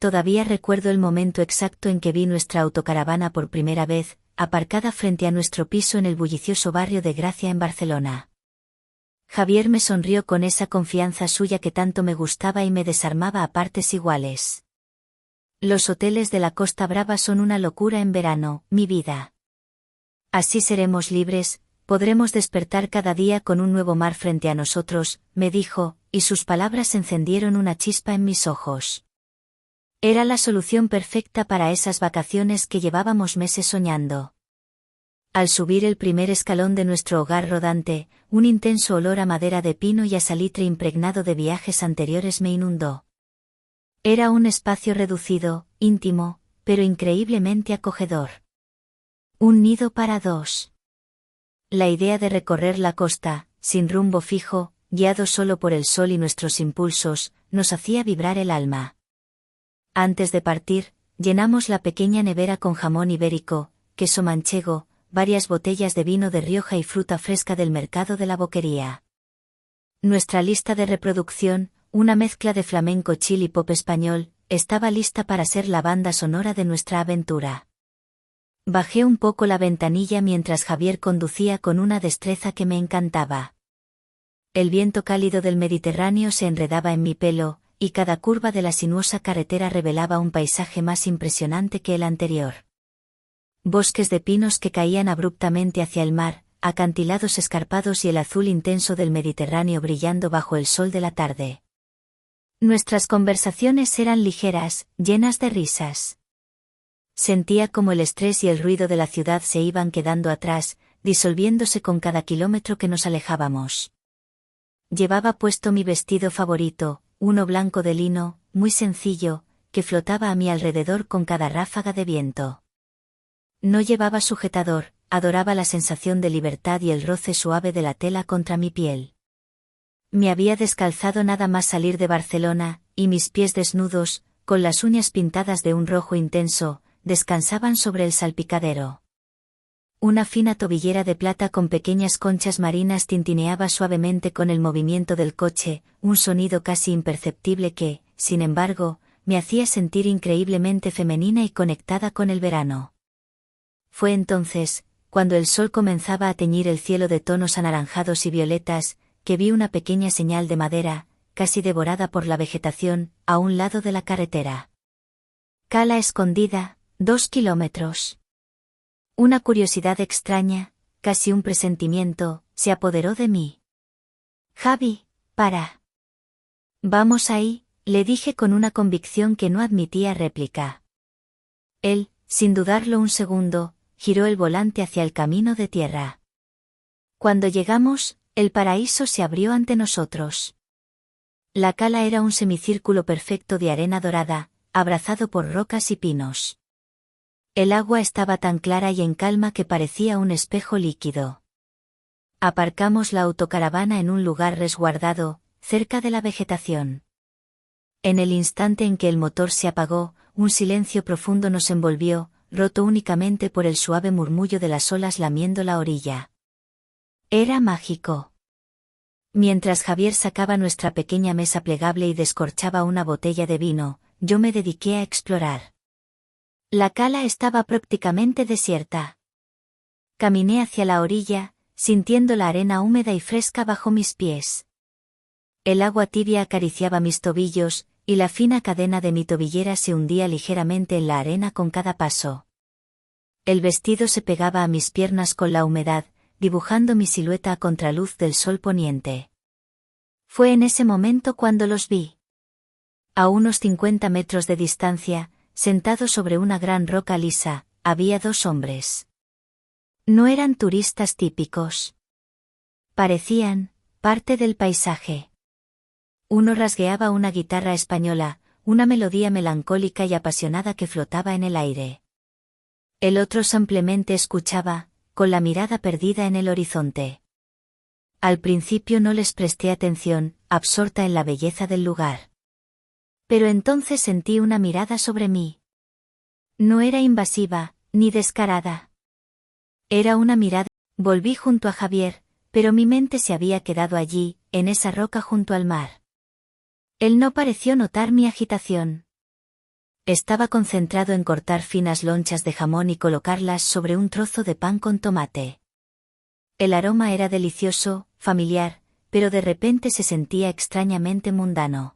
Todavía recuerdo el momento exacto en que vi nuestra autocaravana por primera vez, aparcada frente a nuestro piso en el bullicioso barrio de Gracia en Barcelona. Javier me sonrió con esa confianza suya que tanto me gustaba y me desarmaba a partes iguales. Los hoteles de la Costa Brava son una locura en verano, mi vida. Así seremos libres, podremos despertar cada día con un nuevo mar frente a nosotros, me dijo, y sus palabras encendieron una chispa en mis ojos. Era la solución perfecta para esas vacaciones que llevábamos meses soñando. Al subir el primer escalón de nuestro hogar rodante, un intenso olor a madera de pino y a salitre impregnado de viajes anteriores me inundó. Era un espacio reducido, íntimo, pero increíblemente acogedor. Un nido para dos. La idea de recorrer la costa, sin rumbo fijo, guiado solo por el sol y nuestros impulsos, nos hacía vibrar el alma. Antes de partir, llenamos la pequeña nevera con jamón ibérico, queso manchego, varias botellas de vino de Rioja y fruta fresca del mercado de la Boquería. Nuestra lista de reproducción, una mezcla de flamenco chill y pop español, estaba lista para ser la banda sonora de nuestra aventura. Bajé un poco la ventanilla mientras Javier conducía con una destreza que me encantaba. El viento cálido del Mediterráneo se enredaba en mi pelo, y cada curva de la sinuosa carretera revelaba un paisaje más impresionante que el anterior. Bosques de pinos que caían abruptamente hacia el mar, acantilados escarpados y el azul intenso del Mediterráneo brillando bajo el sol de la tarde. Nuestras conversaciones eran ligeras, llenas de risas. Sentía como el estrés y el ruido de la ciudad se iban quedando atrás, disolviéndose con cada kilómetro que nos alejábamos. Llevaba puesto mi vestido favorito, uno blanco de lino, muy sencillo, que flotaba a mi alrededor con cada ráfaga de viento. No llevaba sujetador, adoraba la sensación de libertad y el roce suave de la tela contra mi piel. Me había descalzado nada más salir de Barcelona, y mis pies desnudos, con las uñas pintadas de un rojo intenso, descansaban sobre el salpicadero. Una fina tobillera de plata con pequeñas conchas marinas tintineaba suavemente con el movimiento del coche, un sonido casi imperceptible que, sin embargo, me hacía sentir increíblemente femenina y conectada con el verano. Fue entonces, cuando el sol comenzaba a teñir el cielo de tonos anaranjados y violetas, que vi una pequeña señal de madera, casi devorada por la vegetación, a un lado de la carretera. Cala escondida, 2 kilómetros. Una curiosidad extraña, casi un presentimiento, se apoderó de mí. Javi, para. Vamos ahí, le dije con una convicción que no admitía réplica. Él, sin dudarlo un segundo, giró el volante hacia el camino de tierra. Cuando llegamos, el paraíso se abrió ante nosotros. La cala era un semicírculo perfecto de arena dorada, abrazado por rocas y pinos. El agua estaba tan clara y en calma que parecía un espejo líquido. Aparcamos la autocaravana en un lugar resguardado, cerca de la vegetación. En el instante en que el motor se apagó, un silencio profundo nos envolvió, roto únicamente por el suave murmullo de las olas lamiendo la orilla. Era mágico. Mientras Javier sacaba nuestra pequeña mesa plegable y descorchaba una botella de vino, yo me dediqué a explorar. La cala estaba prácticamente desierta. Caminé hacia la orilla, sintiendo la arena húmeda y fresca bajo mis pies. El agua tibia acariciaba mis tobillos, y la fina cadena de mi tobillera se hundía ligeramente en la arena con cada paso. El vestido se pegaba a mis piernas con la humedad, dibujando mi silueta a contraluz del sol poniente. Fue en ese momento cuando los vi. A unos 50 metros de distancia, sentados sobre una gran roca lisa, había 2 hombres. No eran turistas típicos. Parecían parte del paisaje. Uno rasgueaba una guitarra española, una melodía melancólica y apasionada que flotaba en el aire. El otro simplemente escuchaba, con la mirada perdida en el horizonte. Al principio no les presté atención, absorta en la belleza del lugar. Pero entonces sentí una mirada sobre mí. No era invasiva, ni descarada. Era una mirada. Volví junto a Javier, pero mi mente se había quedado allí, en esa roca junto al mar. Él no pareció notar mi agitación. Estaba concentrado en cortar finas lonchas de jamón y colocarlas sobre un trozo de pan con tomate. El aroma era delicioso, familiar, pero de repente se sentía extrañamente mundano.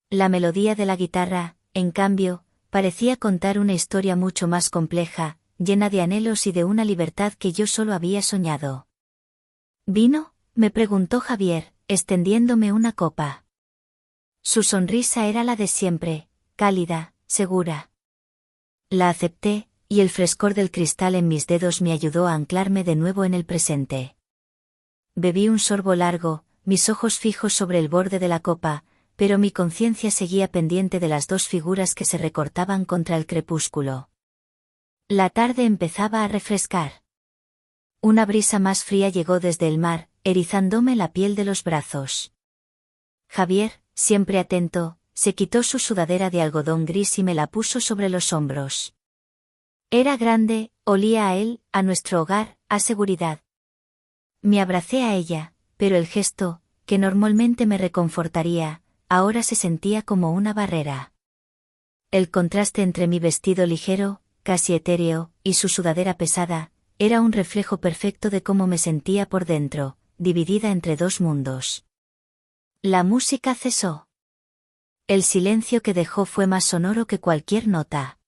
La melodía de la guitarra, en cambio, parecía contar una historia mucho más compleja, llena de anhelos y de una libertad que yo solo había soñado. ¿Vino?, me preguntó Javier, extendiéndome una copa. Su sonrisa era la de siempre, cálida, segura. La acepté, y el frescor del cristal en mis dedos me ayudó a anclarme de nuevo en el presente. Bebí un sorbo largo, mis ojos fijos sobre el borde de la copa, pero mi conciencia seguía pendiente de las dos figuras que se recortaban contra el crepúsculo. La tarde empezaba a refrescar. Una brisa más fría llegó desde el mar, erizándome la piel de los brazos. Javier, siempre atento, se quitó su sudadera de algodón gris y me la puso sobre los hombros. Era grande, olía a él, a nuestro hogar, a seguridad. Me abracé a ella, pero el gesto, que normalmente me reconfortaría, ahora se sentía como una barrera. El contraste entre mi vestido ligero, casi etéreo, y su sudadera pesada, era un reflejo perfecto de cómo me sentía por dentro, dividida entre dos mundos. La música cesó. El silencio que dejó fue más sonoro que cualquier nota.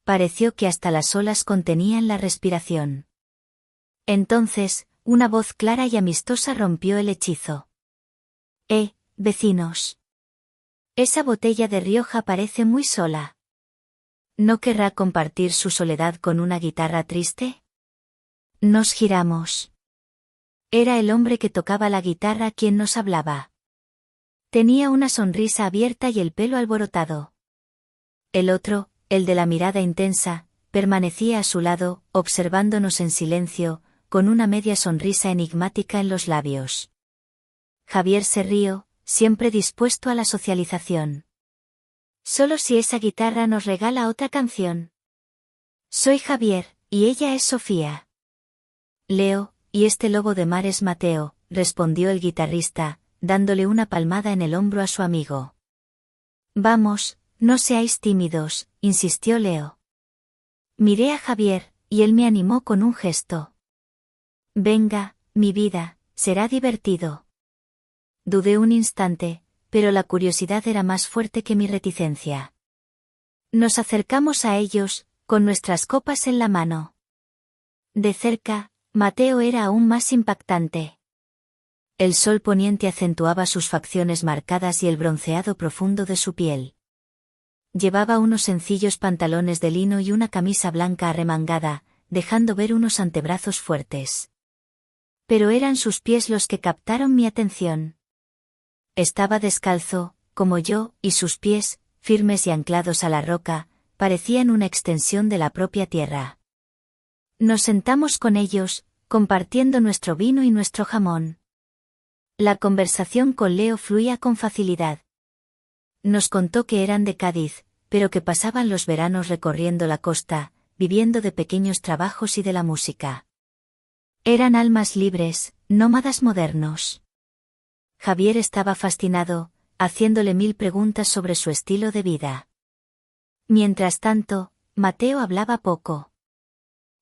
Pareció que hasta las olas contenían la respiración. Entonces, una voz clara y amistosa rompió el hechizo. Vecinos. Esa botella de Rioja parece muy sola. ¿No querrá compartir su soledad con una guitarra triste? Nos giramos. Era el hombre que tocaba la guitarra quien nos hablaba. Tenía una sonrisa abierta y el pelo alborotado. El otro, el de la mirada intensa, permanecía a su lado, observándonos en silencio, con una media sonrisa enigmática en los labios. Javier se rió, siempre dispuesto a la socialización. Solo si esa guitarra nos regala otra canción. Soy Javier, y ella es Sofía. Leo, y este lobo de mar es Mateo, respondió el guitarrista, dándole una palmada en el hombro a su amigo. Vamos, no seáis tímidos, insistió Leo. Miré a Javier, y él me animó con un gesto. Venga, mi vida, será divertido. Dudé un instante, pero la curiosidad era más fuerte que mi reticencia. Nos acercamos a ellos, con nuestras copas en la mano. De cerca, Mateo era aún más impactante. El sol poniente acentuaba sus facciones marcadas y el bronceado profundo de su piel. Llevaba unos sencillos pantalones de lino y una camisa blanca arremangada, dejando ver unos antebrazos fuertes. Pero eran sus pies los que captaron mi atención. Estaba descalzo, como yo, y sus pies, firmes y anclados a la roca, parecían una extensión de la propia tierra. Nos sentamos con ellos, compartiendo nuestro vino y nuestro jamón. La conversación con Leo fluía con facilidad. Nos contó que eran de Cádiz, pero que pasaban los veranos recorriendo la costa, viviendo de pequeños trabajos y de la música. Eran almas libres, nómadas modernos. Javier estaba fascinado, haciéndole 1000 preguntas sobre su estilo de vida. Mientras tanto, Mateo hablaba poco.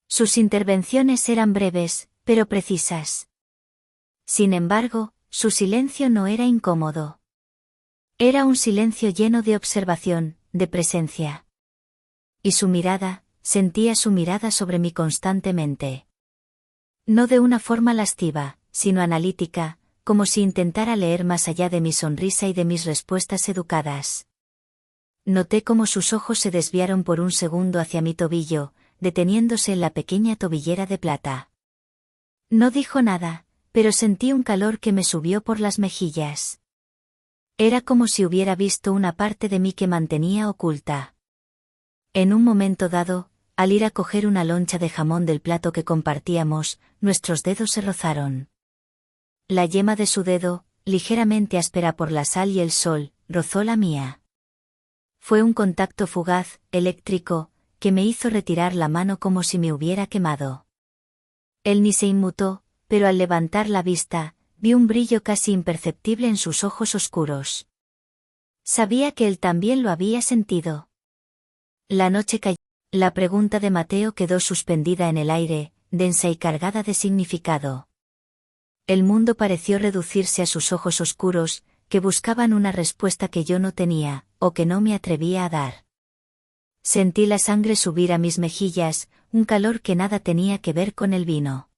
Sus intervenciones eran breves, pero precisas. Sin embargo, su silencio no era incómodo. Era un silencio lleno de observación, de presencia. Y su mirada, sentía su mirada sobre mí constantemente. No de una forma lasciva, sino analítica, como si intentara leer más allá de mi sonrisa y de mis respuestas educadas. Noté cómo sus ojos se desviaron por un segundo hacia mi tobillo, deteniéndose en la pequeña tobillera de plata. No dijo nada, pero sentí un calor que me subió por las mejillas. Era como si hubiera visto una parte de mí que mantenía oculta. En un momento dado, al ir a coger una loncha de jamón del plato que compartíamos, nuestros dedos se rozaron. La yema de su dedo, ligeramente áspera por la sal y el sol, rozó la mía. Fue un contacto fugaz, eléctrico, que me hizo retirar la mano como si me hubiera quemado. Él ni se inmutó, pero al levantar la vista, vi un brillo casi imperceptible en sus ojos oscuros. Sabía que él también lo había sentido. La noche cayó. La pregunta de Mateo quedó suspendida en el aire, densa y cargada de significado. El mundo pareció reducirse a sus ojos oscuros, que buscaban una respuesta que yo no tenía, o que no me atrevía a dar. Sentí la sangre subir a mis mejillas, un calor que nada tenía que ver con el vino.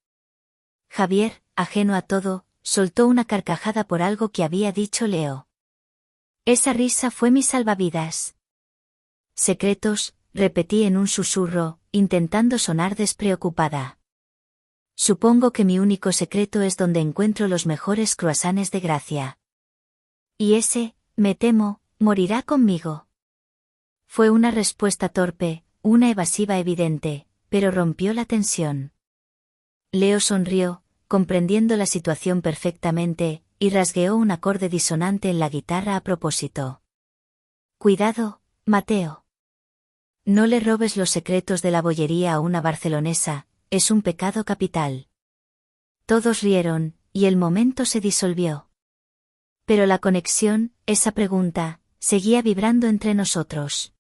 Javier, ajeno a todo, soltó una carcajada por algo que había dicho Leo. Esa risa fue mi salvavidas. Secretos, repetí en un susurro, intentando sonar despreocupada. Supongo que mi único secreto es donde encuentro los mejores croissants de Gracia. Y ese, me temo, morirá conmigo. Fue una respuesta torpe, una evasiva evidente, pero rompió la tensión. Leo sonrió, comprendiendo la situación perfectamente, y rasgueó un acorde disonante en la guitarra a propósito. Cuidado, Mateo. No le robes los secretos de la bollería a una barcelonesa, es un pecado capital. Todos rieron, y el momento se disolvió. Pero la conexión, esa pregunta, seguía vibrando entre nosotros.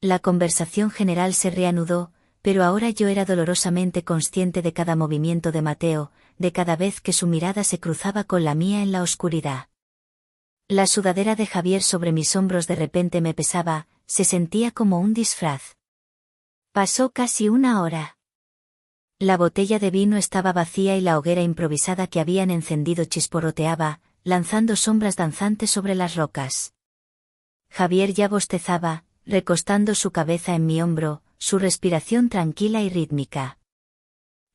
La conversación general se reanudó, pero ahora yo era dolorosamente consciente de cada movimiento de Mateo, de cada vez que su mirada se cruzaba con la mía en la oscuridad. La sudadera de Javier sobre mis hombros de repente me pesaba, se sentía como un disfraz. Pasó casi una hora. La botella de vino estaba vacía y la hoguera improvisada que habían encendido chisporroteaba, lanzando sombras danzantes sobre las rocas. Javier ya bostezaba, recostando su cabeza en mi hombro, su respiración tranquila y rítmica.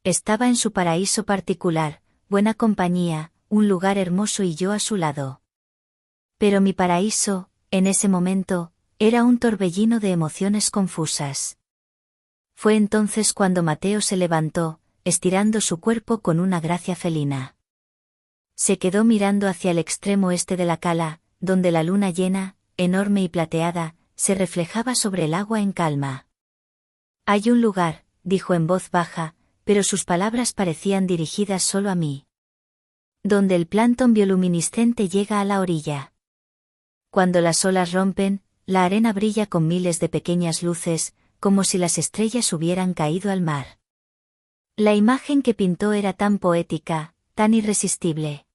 Estaba en su paraíso particular, buena compañía, un lugar hermoso y yo a su lado. Pero mi paraíso, en ese momento, era un torbellino de emociones confusas. Fue entonces cuando Mateo se levantó, estirando su cuerpo con una gracia felina. Se quedó mirando hacia el extremo este de la cala, donde la luna llena, enorme y plateada, se reflejaba sobre el agua en calma. Hay un lugar, dijo en voz baja, pero sus palabras parecían dirigidas solo a mí. Donde el plancton bioluminiscente llega a la orilla. Cuando las olas rompen, la arena brilla con miles de pequeñas luces, como si las estrellas hubieran caído al mar. La imagen que pintó era tan poética, tan irresistible.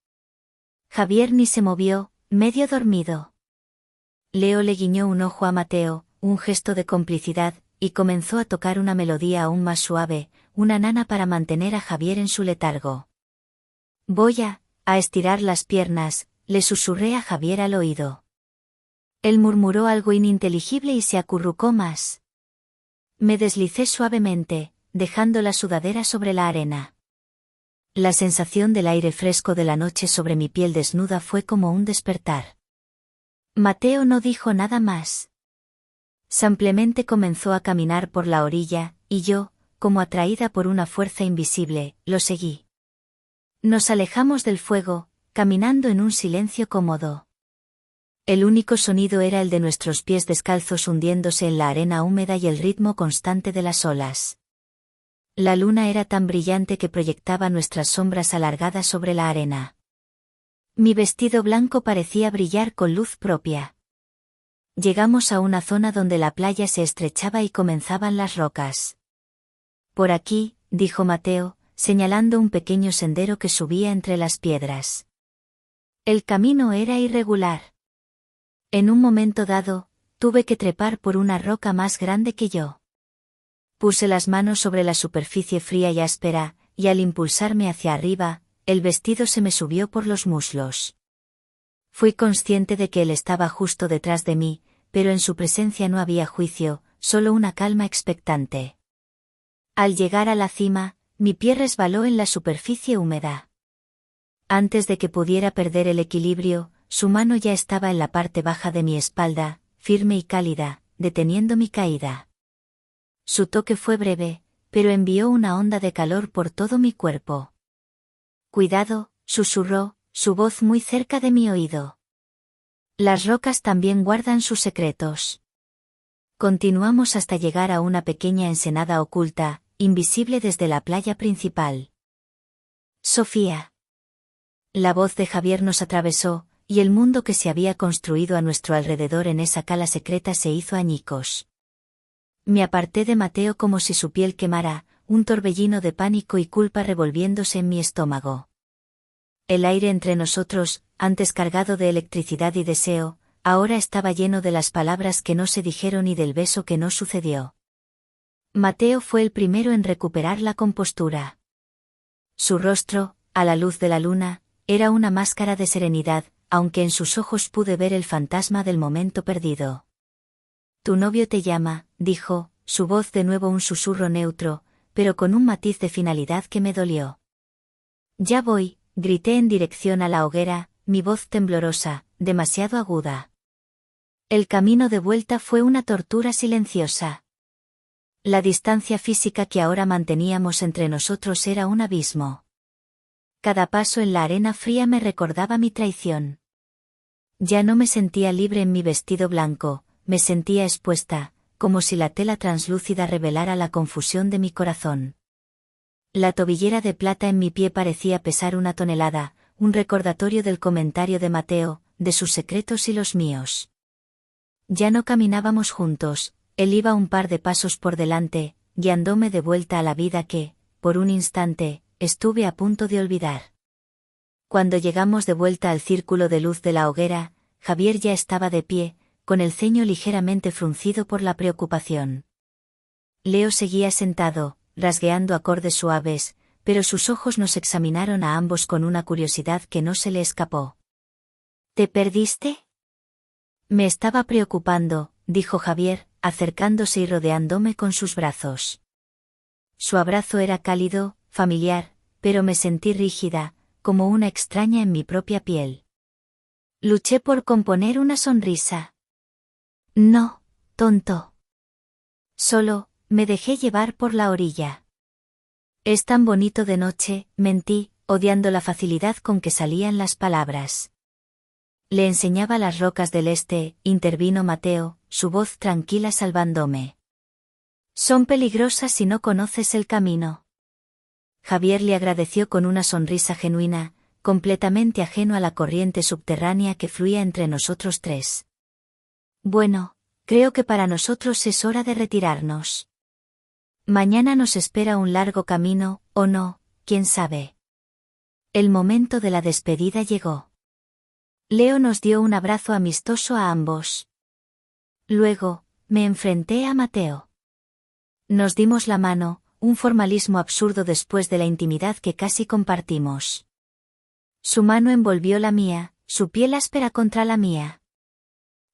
Javier ni se movió, medio dormido. Leo le guiñó un ojo a Mateo, un gesto de complicidad, y comenzó a tocar una melodía aún más suave, una nana para mantener a Javier en su letargo. Voy a estirar las piernas, le susurré a Javier al oído. Él murmuró algo ininteligible y se acurrucó más. Me deslicé suavemente, dejando la sudadera sobre la arena. La sensación del aire fresco de la noche sobre mi piel desnuda fue como un despertar. Mateo no dijo nada más. Simplemente comenzó a caminar por la orilla, y yo, como atraída por una fuerza invisible, lo seguí. Nos alejamos del fuego, caminando en un silencio cómodo. El único sonido era el de nuestros pies descalzos hundiéndose en la arena húmeda y el ritmo constante de las olas. La luna era tan brillante que proyectaba nuestras sombras alargadas sobre la arena. Mi vestido blanco parecía brillar con luz propia. Llegamos a una zona donde la playa se estrechaba y comenzaban las rocas. Por aquí, dijo Mateo, señalando un pequeño sendero que subía entre las piedras. El camino era irregular. En un momento dado, tuve que trepar por una roca más grande que yo. Puse las manos sobre la superficie fría y áspera, y al impulsarme hacia arriba, el vestido se me subió por los muslos. Fui consciente de que él estaba justo detrás de mí, pero en su presencia no había juicio, solo una calma expectante. Al llegar a la cima, mi pie resbaló en la superficie húmeda. Antes de que pudiera perder el equilibrio, su mano ya estaba en la parte baja de mi espalda, firme y cálida, deteniendo mi caída. Su toque fue breve, pero envió una onda de calor por todo mi cuerpo. Cuidado, susurró, su voz muy cerca de mi oído. Las rocas también guardan sus secretos. Continuamos hasta llegar a una pequeña ensenada oculta, invisible desde la playa principal. Sofía. La voz de Javier nos atravesó, y el mundo que se había construido a nuestro alrededor en esa cala secreta se hizo añicos. Me aparté de Mateo como si su piel quemara, un torbellino de pánico y culpa revolviéndose en mi estómago. El aire entre nosotros, antes cargado de electricidad y deseo, ahora estaba lleno de las palabras que no se dijeron y del beso que no sucedió. Mateo fue el primero en recuperar la compostura. Su rostro, a la luz de la luna, era una máscara de serenidad, aunque en sus ojos pude ver el fantasma del momento perdido. Tu novio te llama, dijo, su voz de nuevo un susurro neutro, pero con un matiz de finalidad que me dolió. Ya voy, grité en dirección a la hoguera, mi voz temblorosa, demasiado aguda. El camino de vuelta fue una tortura silenciosa. La distancia física que ahora manteníamos entre nosotros era un abismo. Cada paso en la arena fría me recordaba mi traición. Ya no me sentía libre en mi vestido blanco, me sentía expuesta, como si la tela translúcida revelara la confusión de mi corazón. La tobillera de plata en mi pie parecía pesar 1 tonelada, un recordatorio del comentario de Mateo, de sus secretos y los míos. Ya no caminábamos juntos, él iba un par de pasos por delante, guiándome de vuelta a la vida que, por un instante, estuve a punto de olvidar. Cuando llegamos de vuelta al círculo de luz de la hoguera, Javier ya estaba de pie, con el ceño ligeramente fruncido por la preocupación. Leo seguía sentado, rasgueando acordes suaves, pero sus ojos nos examinaron a ambos con una curiosidad que no se le escapó. ¿Te perdiste? Me estaba preocupando, dijo Javier, acercándose y rodeándome con sus brazos. Su abrazo era cálido, familiar, pero me sentí rígida, como una extraña en mi propia piel. Luché por componer una sonrisa. No, tonto. Solo, me dejé llevar por la orilla. Es tan bonito de noche, mentí, odiando la facilidad con que salían las palabras. Le enseñaba las rocas del este, intervino Mateo, su voz tranquila salvándome. Son peligrosas si no conoces el camino. Javier le agradeció con una sonrisa genuina, completamente ajeno a la corriente subterránea que fluía entre nosotros tres. Bueno, creo que para nosotros es hora de retirarnos. Mañana nos espera un largo camino, o no, quién sabe. El momento de la despedida llegó. Leo nos dio un abrazo amistoso a ambos. Luego, me enfrenté a Mateo. Nos dimos la mano, un formalismo absurdo después de la intimidad que casi compartimos. Su mano envolvió la mía, su piel áspera contra la mía.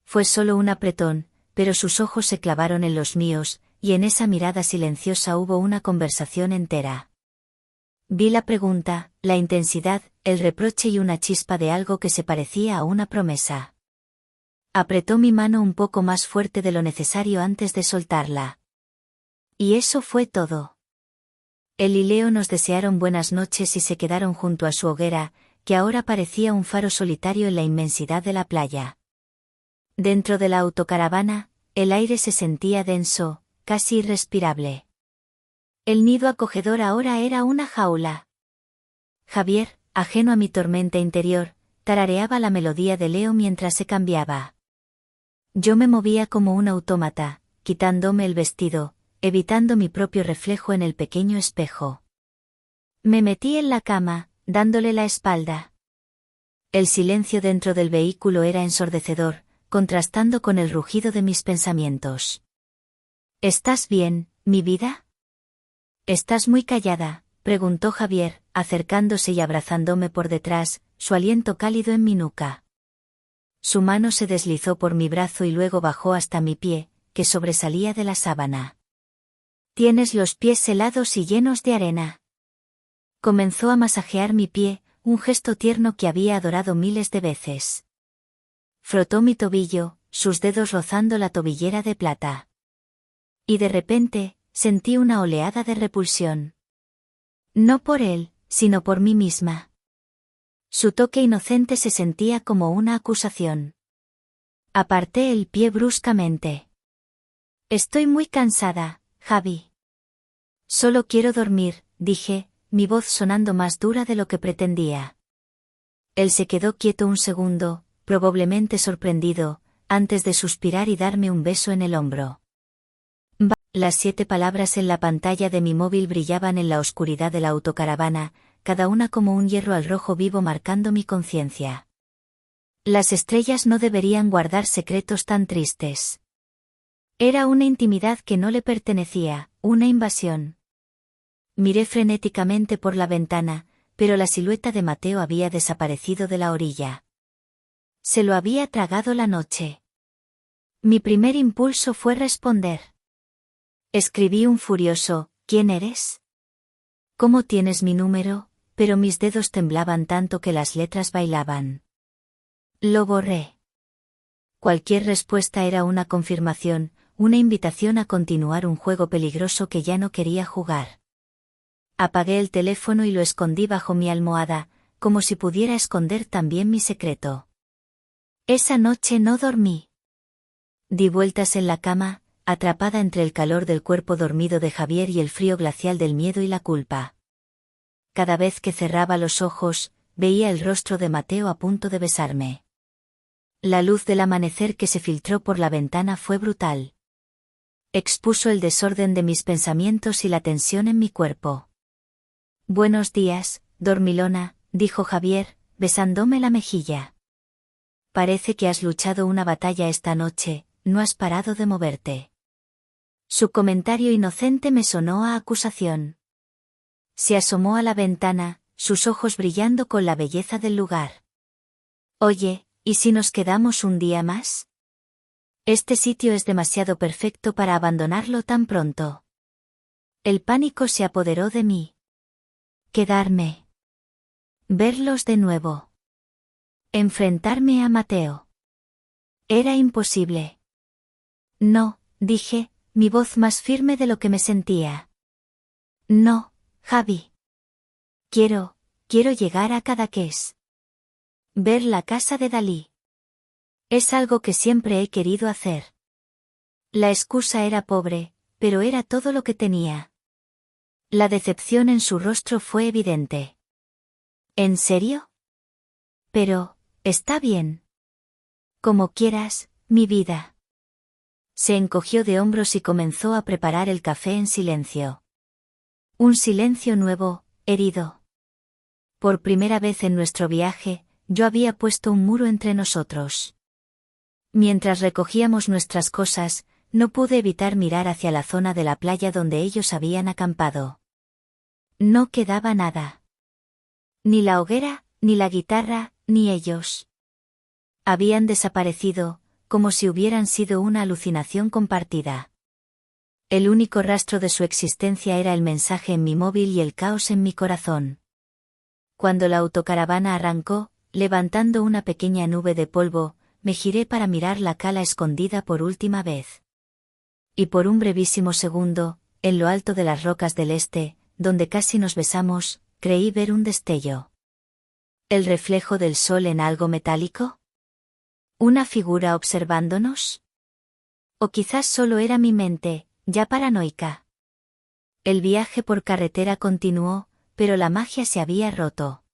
Fue solo un apretón, pero sus ojos se clavaron en los míos, y en esa mirada silenciosa hubo una conversación entera. Vi la pregunta, la intensidad, el reproche y una chispa de algo que se parecía a una promesa. Apretó mi mano un poco más fuerte de lo necesario antes de soltarla. Y eso fue todo. Él y Leo nos desearon buenas noches y se quedaron junto a su hoguera, que ahora parecía un faro solitario en la inmensidad de la playa. Dentro de la autocaravana, el aire se sentía denso, casi irrespirable. El nido acogedor ahora era una jaula. Javier, ajeno a mi tormenta interior, tarareaba la melodía de Leo mientras se cambiaba. Yo me movía como un autómata, quitándome el vestido, evitando mi propio reflejo en el pequeño espejo. Me metí en la cama, dándole la espalda. El silencio dentro del vehículo era ensordecedor, contrastando con el rugido de mis pensamientos. ¿Estás bien, mi vida? ¿Estás muy callada?, preguntó Javier, acercándose y abrazándome por detrás, su aliento cálido en mi nuca. Su mano se deslizó por mi brazo y luego bajó hasta mi pie, que sobresalía de la sábana. Tienes los pies helados y llenos de arena. Comenzó a masajear mi pie, un gesto tierno que había adorado miles de veces. Frotó mi tobillo, sus dedos rozando la tobillera de plata. Y de repente, sentí una oleada de repulsión. No por él, sino por mí misma. Su toque inocente se sentía como una acusación. Aparté el pie bruscamente. Estoy muy cansada, Javi. Solo quiero dormir, dije, mi voz sonando más dura de lo que pretendía. Él se quedó quieto un segundo, probablemente sorprendido, antes de suspirar y darme un beso en el hombro. Las 7 palabras en la pantalla de mi móvil brillaban en la oscuridad de la autocaravana, cada una como un hierro al rojo vivo marcando mi conciencia. Las estrellas no deberían guardar secretos tan tristes. Era una intimidad que no le pertenecía, una invasión. Miré frenéticamente por la ventana, pero la silueta de Mateo había desaparecido de la orilla. Se lo había tragado la noche. Mi primer impulso fue responder. Escribí un furioso, ¿quién eres? ¿Cómo tienes mi número? Pero mis dedos temblaban tanto que las letras bailaban. Lo borré. Cualquier respuesta era una confirmación, una invitación a continuar un juego peligroso que ya no quería jugar. Apagué el teléfono y lo escondí bajo mi almohada, como si pudiera esconder también mi secreto. Esa noche no dormí. Di vueltas en la cama, atrapada entre el calor del cuerpo dormido de Javier y el frío glacial del miedo y la culpa. Cada vez que cerraba los ojos, veía el rostro de Mateo a punto de besarme. La luz del amanecer que se filtró por la ventana fue brutal. Expuso el desorden de mis pensamientos y la tensión en mi cuerpo. Buenos días, dormilona, dijo Javier, besándome la mejilla. Parece que has luchado una batalla esta noche, no has parado de moverte. Su comentario inocente me sonó a acusación. Se asomó a la ventana, sus ojos brillando con la belleza del lugar. Oye, ¿y si nos quedamos un día más? Este sitio es demasiado perfecto para abandonarlo tan pronto. El pánico se apoderó de mí. Quedarme. Verlos de nuevo. Enfrentarme a Mateo. Era imposible. No, dije, mi voz más firme de lo que me sentía. No, Javi. Quiero llegar a Cadaqués. Ver la casa de Dalí. Es algo que siempre he querido hacer. La excusa era pobre, pero era todo lo que tenía. La decepción en su rostro fue evidente. ¿En serio? Pero, está bien. Como quieras, mi vida. Se encogió de hombros y comenzó a preparar el café en silencio. Un silencio nuevo, herido. Por primera vez en nuestro viaje, yo había puesto un muro entre nosotros. Mientras recogíamos nuestras cosas, no pude evitar mirar hacia la zona de la playa donde ellos habían acampado. No quedaba nada. Ni la hoguera, ni la guitarra, ni ellos. Habían desaparecido, como si hubieran sido una alucinación compartida. El único rastro de su existencia era el mensaje en mi móvil y el caos en mi corazón. Cuando la autocaravana arrancó, levantando una pequeña nube de polvo, me giré para mirar la cala escondida por última vez. Y por un brevísimo segundo, en lo alto de las rocas del este, donde casi nos besamos, creí ver un destello. ¿El reflejo del sol en algo metálico? ¿Una figura observándonos? ¿O quizás solo era mi mente, ya paranoica? El viaje por carretera continuó, pero la magia se había roto.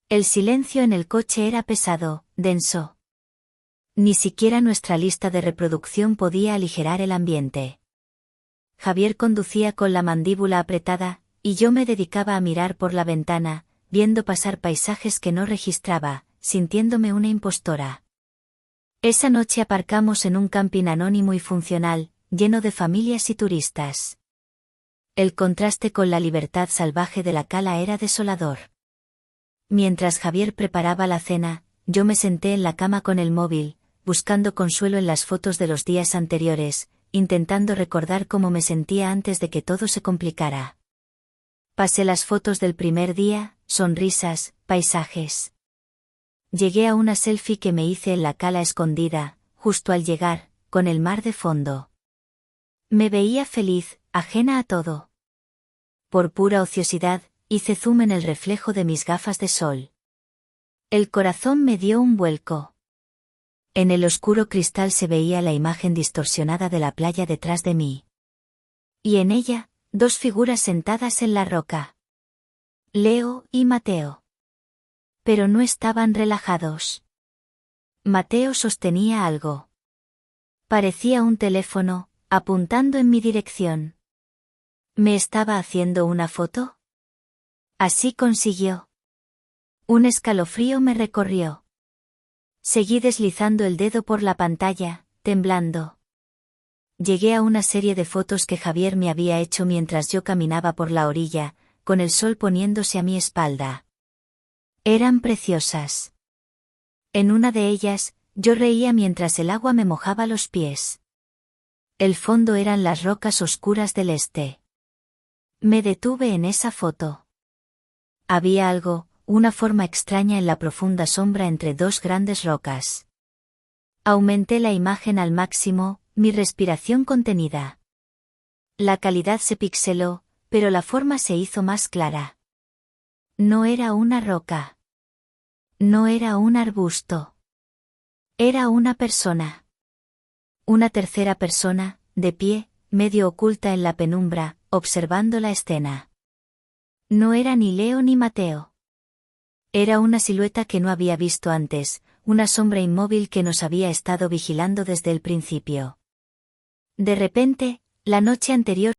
El silencio en el coche era pesado, denso. Ni siquiera nuestra lista de reproducción podía aligerar el ambiente. Javier conducía con la mandíbula apretada, y yo me dedicaba a mirar por la ventana, viendo pasar paisajes que no registraba, sintiéndome una impostora. Esa noche aparcamos en un camping anónimo y funcional, lleno de familias y turistas. El contraste con la libertad salvaje de la cala era desolador. Mientras Javier preparaba la cena, yo me senté en la cama con el móvil, buscando consuelo en las fotos de los días anteriores, intentando recordar cómo me sentía antes de que todo se complicara. Pasé las fotos del primer día, sonrisas, paisajes. Llegué a una selfie que me hice en la cala escondida, justo al llegar, con el mar de fondo. Me veía feliz, ajena a todo. Por pura ociosidad, hice zoom en el reflejo de mis gafas de sol. El corazón me dio un vuelco. En el oscuro cristal se veía la imagen distorsionada de la playa detrás de mí. Y en ella, dos figuras sentadas en la roca. Leo y Mateo. Pero no estaban relajados. Mateo sostenía algo. Parecía un teléfono, apuntando en mi dirección. ¿Me estaba haciendo una foto? Así consiguió. Un escalofrío me recorrió. Seguí deslizando el dedo por la pantalla, temblando. Llegué a una serie de fotos que Javier me había hecho mientras yo caminaba por la orilla, con el sol poniéndose a mi espalda. Eran preciosas. En una de ellas, yo reía mientras el agua me mojaba los pies. El fondo eran las rocas oscuras del este. Me detuve en esa foto. Había algo, una forma extraña en la profunda sombra entre dos grandes rocas. Aumenté la imagen al máximo, mi respiración contenida. La calidad se pixeló, pero la forma se hizo más clara. No era una roca. No era un arbusto. Era una persona. Una tercera persona, de pie, medio oculta en la penumbra, observando la escena. No era ni Leo ni Mateo. Era una silueta que no había visto antes, una sombra inmóvil que nos había estado vigilando desde el principio. De repente, la noche anterior